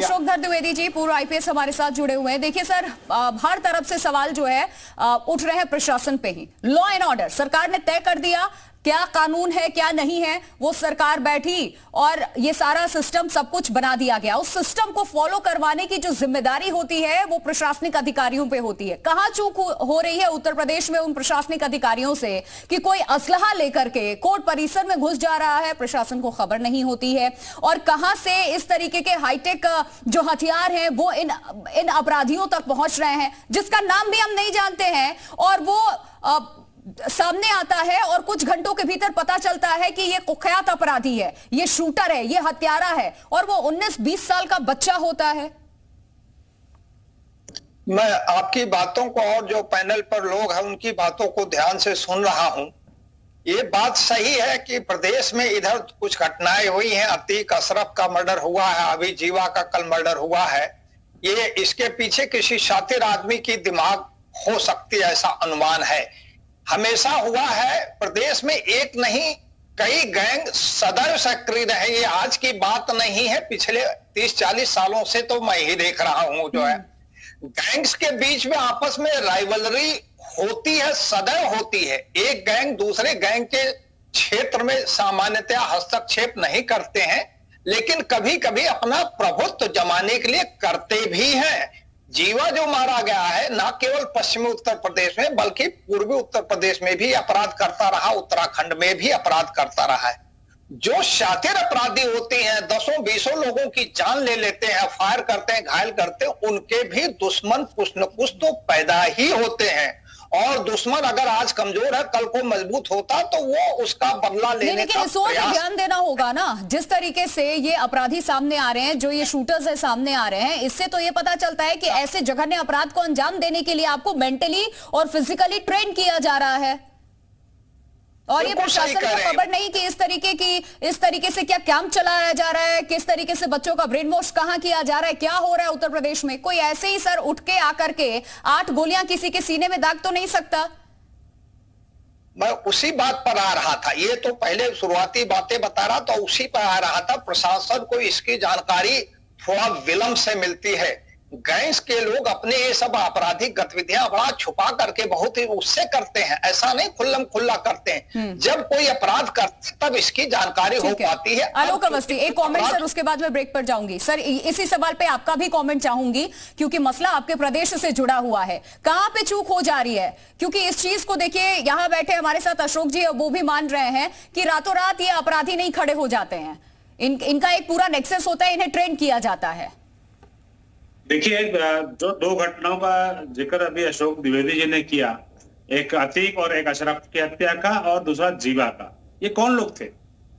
अशोक द्विवेदी जी पूर्व आईपीएस हमारे साथ जुड़े हुए हैं। देखिए सर, हर तरफ से सवाल जो है उठ रहे हैं प्रशासन पे ही। लॉ एंड ऑर्डर सरकार ने तय कर दिया, क्या कानून है क्या नहीं है वो सरकार बैठी और ये सारा सिस्टम सब कुछ बना दिया गया। उस सिस्टम को फॉलो करवाने की जो जिम्मेदारी होती है वो प्रशासनिक अधिकारियों पे होती है। कहां चूक हो रही है उत्तर प्रदेश में उन प्रशासनिक अधिकारियों से कि कोई असलहा लेकर के कोर्ट परिसर में घुस जा रहा है, प्रशासन को खबर नहीं होती है। और कहां से इस तरीके के हाईटेक जो हथियार हैं वो इन अपराधियों तक पहुंच रहे हैं जिसका नाम भी हम नहीं जानते हैं, और वो सामने आता है और कुछ घंटों के भीतर पता चलता है कि ये कुख्यात अपराधी है, ये शूटर है, ये हत्यारा है, और वो 19-20 साल का बच्चा होता है। मैं आपकी बातों को और जो पैनल पर लोग हैं उनकी बातों को ध्यान से सुन रहा हूं। ये बात सही है कि प्रदेश में इधर कुछ घटनाएं हुई हैं। अतीक अशरफ का मर्डर हुआ है, अभी जीवा का कल मर्डर हुआ है। ये इसके पीछे किसी शातिर आदमी की दिमाग हो सकती है, ऐसा अनुमान है। हमेशा हुआ है प्रदेश में, एक नहीं कई गैंग सदैव सक्रिय रहे। ये आज की बात नहीं है, पिछले 30-40 सालों से तो मैं ही देख रहा हूं। जो है गैंग्स के बीच में आपस में राइवलरी होती है, सदैव होती है। एक गैंग दूसरे गैंग के क्षेत्र में सामान्यतया हस्तक्षेप नहीं करते हैं, लेकिन कभी कभी अपना प्रभुत्व जमाने के लिए करते भी हैं। जीवा जो मारा गया है न केवल पश्चिमी उत्तर प्रदेश में बल्कि पूर्वी उत्तर प्रदेश में भी अपराध करता रहा, उत्तराखंड में भी अपराध करता रहा है। जो शातिर अपराधी होते हैं, 10-20 लोगों की जान ले लेते हैं, फायर करते हैं, घायल करते हैं, उनके भी दुश्मन कुछ न कुछ तो पैदा ही होते हैं। और दुश्मन अगर आज कमजोर है कल को मजबूत होता तो वो उसका बदला लेने का प्रयास। ध्यान देना होगा ना, जिस तरीके से ये अपराधी सामने आ रहे हैं, जो ये शूटर्स है सामने आ रहे हैं, इससे तो ये पता चलता है कि ऐसे जघन्य अपराध को अंजाम देने के लिए आपको मेंटली और फिजिकली ट्रेन किया जा रहा है। और ये प्रशासन को खबर नहीं कि इस तरीके से क्या कैंप चलाया जा रहा है, किस तरीके से बच्चों का ब्रेन वॉश कहां किया जा रहा है, क्या हो रहा है उत्तर प्रदेश में। कोई ऐसे ही सर उठ के आकर के 8 गोलियां किसी के सीने में दाग तो नहीं सकता। मैं उसी बात पर आ रहा था, ये तो पहले शुरुआती बातें बता रहा था, उसी पर आ रहा था। प्रशासन को इसकी जानकारी थोड़ा विलंब से मिलती है। गैंग्स के लोग अपने ये सब आपराधिक गतिविधियां बड़ा छुपा करके बहुत ही उससे करते हैं, ऐसा नहीं खुल्लम खुल्ला करते हैं। जब कोई अपराध करते तब इसकी जानकारी हो पाती है। आलोक अवस्थी, एक कमेंट सर, उसके बाद मैं ब्रेक पर जाऊंगी। सर इसी सवाल पे आपका भी कमेंट चाहूंगी क्योंकि मसला आपके प्रदेश से जुड़ा हुआ है। कहां पे चूक हो जा रही है, क्योंकि इस चीज को देखिए, यहां बैठे हमारे साथ अशोक जी वो भी मान रहे हैं कि रातों रात ये अपराधी नहीं खड़े हो जाते हैं, इनका एक पूरा नेक्सस होता है, इन्हें ट्रेन किया जाता है। देखिए, जो 2 घटनाओं का जिक्र अभी अशोक द्विवेदी जी ने किया, एक अतीक और एक अशरफ की हत्या का और दूसरा जीवा का, ये कौन लोग थे?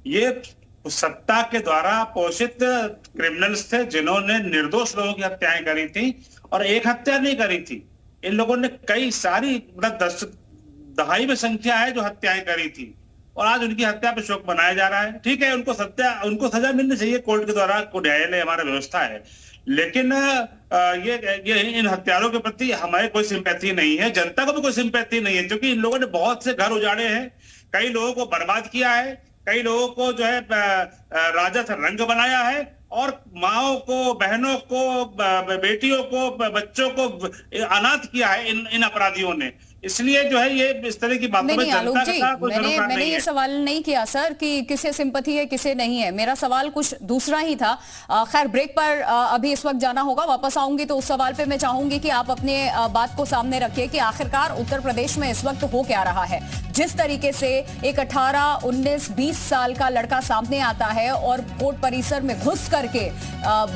ये सत्ता के द्वारा पोषित क्रिमिनल्स थे जिन्होंने निर्दोष लोगों की हत्याएं करी थी, और एक हत्या नहीं करी थी। इन लोगों ने कई सारी, मतलब दहाई में संख्या है जो हत्याएं करी थी, और आज उनकी हत्या पे शोक मनाया जा रहा है। ठीक है, उनको सजा मिलनी चाहिए कोर्ट के द्वारा, न्यायालय हमारा व्यवस्था है, लेकिन ये इन हत्यारों के प्रति हमारे कोई सिंपैथी नहीं है, जनता को भी कोई सिंपैथी नहीं है, क्योंकि इन लोगों ने बहुत से घर उजाड़े हैं, कई लोगों को बर्बाद किया है, कई लोगों को जो है राजा से रंग बनाया है, और माओं को, बहनों को, बेटियों को, बच्चों को अनाथ किया है इन अपराधियों ने। इसलिए जो है ये इस तरह की बातों में जनता का कोई सरोकार मैंने ये सवाल नहीं किया सर कि किसे सिंपैथी है किसे नहीं है, मेरा सवाल कुछ दूसरा ही था। खैर ब्रेक पर अभी इस वक्त जाना होगा, वापस आऊंगी तो उस सवाल पे मैं चाहूंगी कि आप अपने बात को सामने रखिए कि आखिरकार उत्तर प्रदेश में इस वक्त हो क्या रहा है। जिस तरीके से एक 18, 19, 20 साल का लड़का सामने आता है और कोर्ट परिसर में घुस करके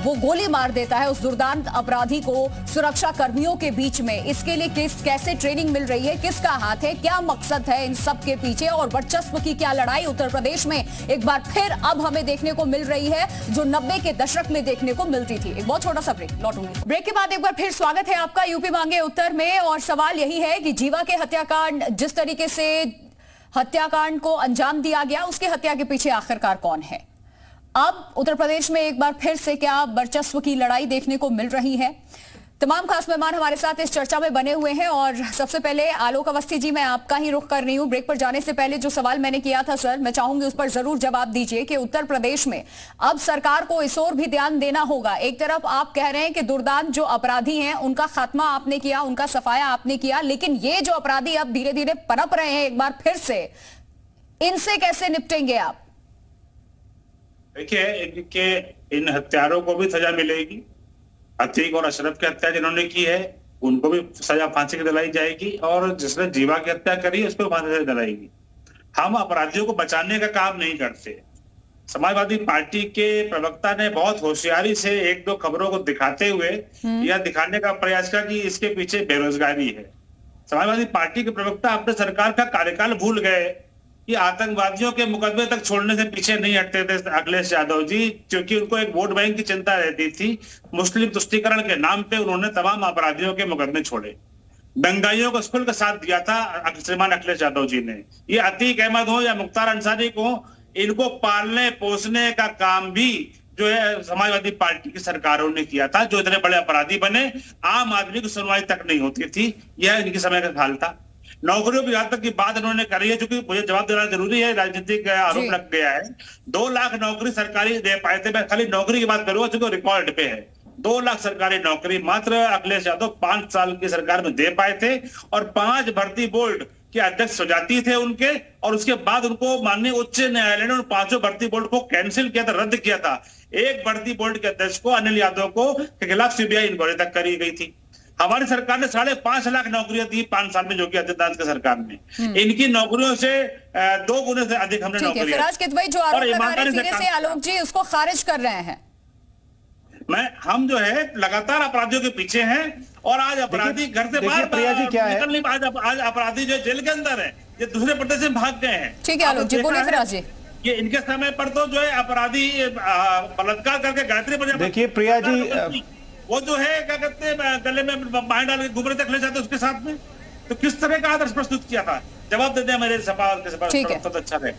वो गोली मार देता है उस दुर्दांत अपराधी को सुरक्षा कर्मियों के बीच में, इसके लिए कैसे ट्रेनिंग मिल रही है, किसका हाथ है, क्या मकसद है इन सब के पीछे, और वर्चस्व की क्या लड़ाई उत्तर प्रदेश में एक बार फिर अब हमें देखने को मिल रही है जो 90 के दशक में देखने को मिलती थी। एक बहुत छोटा सा ब्रेक, लौटूंगी। ब्रेक के बाद एक बार फिर स्वागत है आपका यूपी मांगे उत्तर में, और सवाल यही है कि जीवा के हत्याकांड, जिस तरीके से हत्याकांड को अंजाम दिया गया, उसकी हत्या के पीछे आखिरकार कौन है। अब उत्तर प्रदेश में एक बार फिर से क्या वर्चस्व की लड़ाई देखने को मिल रही है। तमाम खास मेहमान हमारे साथ इस चर्चा में बने हुए हैं और सबसे पहले आलोक अवस्थी जी, मैं आपका ही रुख कर रही हूं। ब्रेक पर जाने से पहले जो सवाल मैंने किया था सर, मैं चाहूंगी उस पर जरूर जवाब दीजिए कि उत्तर प्रदेश में अब सरकार को इस ओर भी ध्यान देना होगा। एक तरफ आप कह रहे हैं कि दुर्दांत जो अपराधी हैं उनका खात्मा आपने किया, उनका सफाया आपने किया, लेकिन ये जो अपराधी अब धीरे धीरे पनप रहे हैं एक बार फिर से, इनसे कैसे निपटेंगे आप? देखिए, इन हत्यारों को भी सजा मिलेगी। अतीक और अशरफ की हत्या जिन्होंने की है उनको भी सजा फांसी की दिलाई जाएगी, और जिसने जीवा की हत्या करी है उसको फांसी दिलाएगी। हम अपराधियों को बचाने का काम नहीं करते। समाजवादी पार्टी के प्रवक्ता ने बहुत होशियारी से एक दो खबरों को दिखाते हुए यह दिखाने का प्रयास किया कि इसके पीछे बेरोजगारी है। समाजवादी पार्टी के प्रवक्ता अपने सरकार का कार्यकाल भूल गए कि आतंकवादियों के मुकदमे तक छोड़ने से पीछे नहीं हटते थे अखिलेश यादव जी, क्योंकि उनको एक वोट बैंक की चिंता रहती थी। मुस्लिम तुष्टीकरण के नाम पे उन्होंने तमाम अपराधियों के मुकदमे छोड़े। दंगाइयों को खुल का साथ दिया था श्रीमान अखिलेश यादव जी ने। ये अतीक अहमद हो या मुख्तार अंसारी को, इनको पालने पोसने का काम भी जो है समाजवादी पार्टी की सरकारों ने किया था। जो इतने बड़े अपराधी बने, आम आदमी की सुनवाई तक नहीं होती थी। यह इनके समय का हाल था। नौकरियों की यहाँ तक की बात इन्होंने करी है, क्योंकि मुझे जवाब देना जरूरी है, राजनीतिक आरोप लग गया है। 2 लाख नौकरी सरकारी दे पाए थे। मैं खाली नौकरी की बात करूंगा क्योंकि रिकॉर्ड पे है। 2 लाख सरकारी नौकरी मात्र अखिलेश यादव 5 साल की सरकार में दे पाए थे, और 5 भर्ती बोर्ड के अध्यक्ष सुजाती थे उनके, और उसके बाद उनको माननीय उच्च न्यायालय ने उन 5 भर्ती बोर्ड को कैंसिल किया था, रद्द किया था। एक भर्ती बोर्ड के अध्यक्ष को, अनिल यादव को, के खिलाफ सीबीआई इंक्वायरी तक करी गई थी। हमारी सरकार ने 5.5 लाख नौकरियां दी 5 साल में, जो कि आदित्यनाथ की सरकार ने। इनकी नौकरियों से 2 गुने से अधिक हमने नौकरियां। फिराज किदवई जो आरोप लगा रहे हैं सिरे से आलोक जी, उसको खारिज कर रहे हैं। हम जो है लगातार अपराधियों के पीछे हैं, और आज अपराधी घर से बाहर निकल नहीं। आज अपराधी जो जेल के अंदर है, ये दूसरे प्रदेश से भाग गए हैं। ठीक है आलोक जी, बोलिए फिराज जी। ये इनके समय पर तो जो है अपराधी बलात्कार करके गायत्री बजा, देखिए प्रिया जी, वो जो है क्या कहते हैं गले में बाएं डाल के घूमने तक ले जाते उसके साथ में, तो किस तरह का आदर्श प्रस्तुत किया था? जवाब दे दिया मेरे सवाल के सवाल। ठीक है, अच्छा है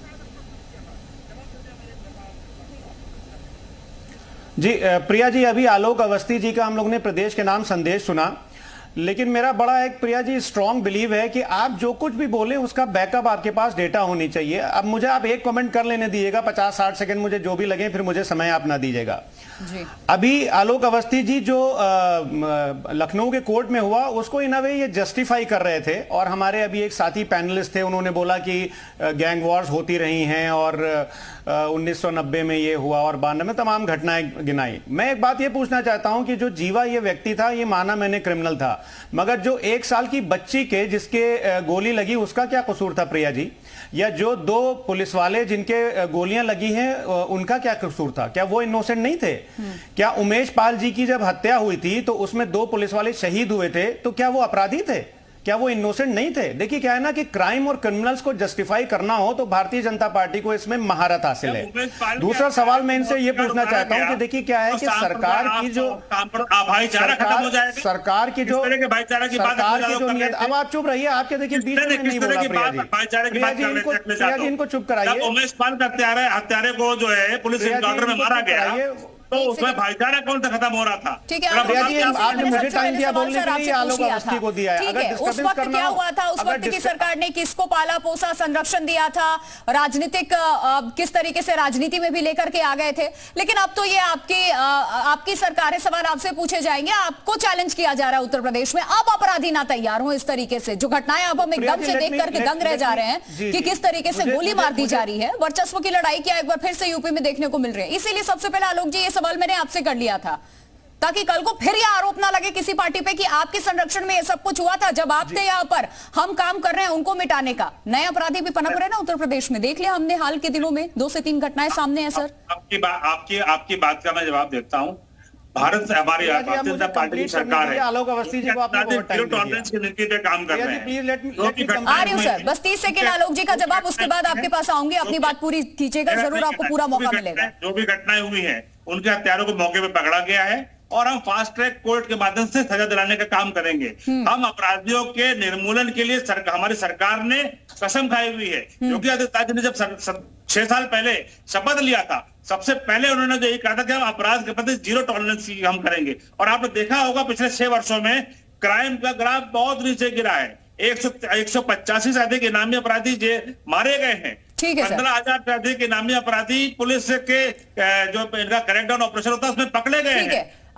जी। प्रिया जी, अभी आलोक अवस्थी जी का हम लोग ने प्रदेश के नाम संदेश सुना, लेकिन मेरा बड़ा एक प्रिया जी स्ट्रांग बिलीव है कि आप जो कुछ भी बोले उसका बैकअप आपके पास डेटा होनी चाहिए। अब मुझे आप एक कमेंट कर लेने दीजिएगा, 50-60 सेकंड मुझे जो भी लगे, फिर मुझे समय आप ना दीजिएगा जी। अभी आलोक अवस्थी जी जो लखनऊ के कोर्ट में हुआ उसको इन अ वे ये जस्टिफाई कर रहे थे, और हमारे अभी एक साथी पैनलिस्ट थे, उन्होंने बोला कि गैंग वॉर्स होती रही हैं, और 1990 में ये हुआ और 92 में तमाम घटनाएं गिनाई। मैं एक बात ये पूछना चाहता हूं कि जो जीवा ये व्यक्ति था, ये माना मैंने क्रिमिनल था, मगर जो 1 साल की बच्ची के जिसके गोली लगी उसका क्या कसूर था प्रिया जी? या जो 2 पुलिस वाले जिनके गोलियां लगी हैं उनका क्या कसूर था? क्या वो इनोसेंट नहीं थे? क्या उमेश पाल जी की जब हत्या हुई थी तो उसमें 2 पुलिस वाले शहीद हुए थे, तो क्या वो अपराधी थे? क्या वो इनोसेंट नहीं थे? देखिए क्या है ना कि क्राइम और क्रिमिनल्स को जस्टिफाई करना हो तो भारतीय जनता पार्टी को इसमें महारत हासिल है। दूसरा सवाल मैं इनसे ये पूछना चाहता हूं कि देखिए क्या है कि सरकार की जो नियत, अब आप चुप रहिए, आपके देखिए बीच में नहीं बोला प्रिया जी, इनको चुप कराइए। उमेश पाल का हत्यारे को जो है पुलिस एनकाउंटर में मारा गया, तो उसमें भाईचारा कौन सा खत्म हो रहा था? ठीक है, आपने मुझे टाइम दिया बोलने के लिए, आलोक अवस्थी को दिया है। अगर उस वक्त क्या हुआ था? उस वक्त की सरकार ने किसको पाला पोसा, संरक्षण दिया था, राजनीतिक किस तरीके से राजनीति में भी लेकर के आ गए थे। लेकिन अब तो ये आपकी सरकार है, सवाल आपसे पूछे जाएंगे, आपको चैलेंज किया जा रहा है उत्तर प्रदेश में। अब अपराधी ना तैयार हो इस तरीके से, जो घटनाएं अब हम एकदम से देख करके दंग रह जा रहे हैं कि किस तरीके से गोली मार दी जा रही है। वर्चस्व की लड़ाई क्या एक बार फिर से यूपी में देखने को मिल रही है। इसीलिए सबसे पहले आलोक जी सवाल मैंने आपसे कर लिया था, ताकि कल को फिर यह आरोप ना लगे किसी पार्टी पे कि आपके संरक्षण में ये सब कुछ हुआ था। जब आप थे यहाँ पर, हम काम कर रहे हैं उनको मिटाने का। नए अपराधी भी पनप रहे हैं ना उत्तर प्रदेश में, देख लिया हमने हाल के दिनों में 2 से 3 घटनाएं सामने हैं। सर आपकी बात का मैं जवाब देता हूँ। भारत हमारी भारतीय जनता पार्टी की सरकार है, आलोक अवस्थी जी को टॉलरेंस की नीति पे काम कर रहे हैं। आ रही हूँ सर, बस 30 सेकंड आलोक जी का जवाब, उसके बाद आपके पास आऊंगी। अपनी बात पूरी कीजिएगा, जरूर आपको पूरा मौका मिलेगा। जो भी घटनाएं हुई है उनके हत्यारों को मौके पे पकड़ा गया है, और हम फास्ट ट्रैक कोर्ट के माध्यम से सजा दिलाने का काम करेंगे। हम अपराधियों के निर्मूलन के लिए हमारी सरकार ने कसम खाई हुई है। योगी आदित्यनाथ जी ने जब 6 साल पहले शपथ लिया था, सबसे पहले उन्होंने जो ये कहा था कि हम अपराध के प्रति जीरो टॉलरेंस हम करेंगे। और आपने देखा होगा पिछले 6 वर्षों में क्राइम का ग्राफ बहुत नीचे गिरा है। 185 से अधिक इनामी अपराधी मारे गए हैं। 15,000 से अधिक इनामी अपराधी पुलिस के जो इनका क्रैकडाउन ऑपरेशन होता है उसमें पकड़े गए हैं।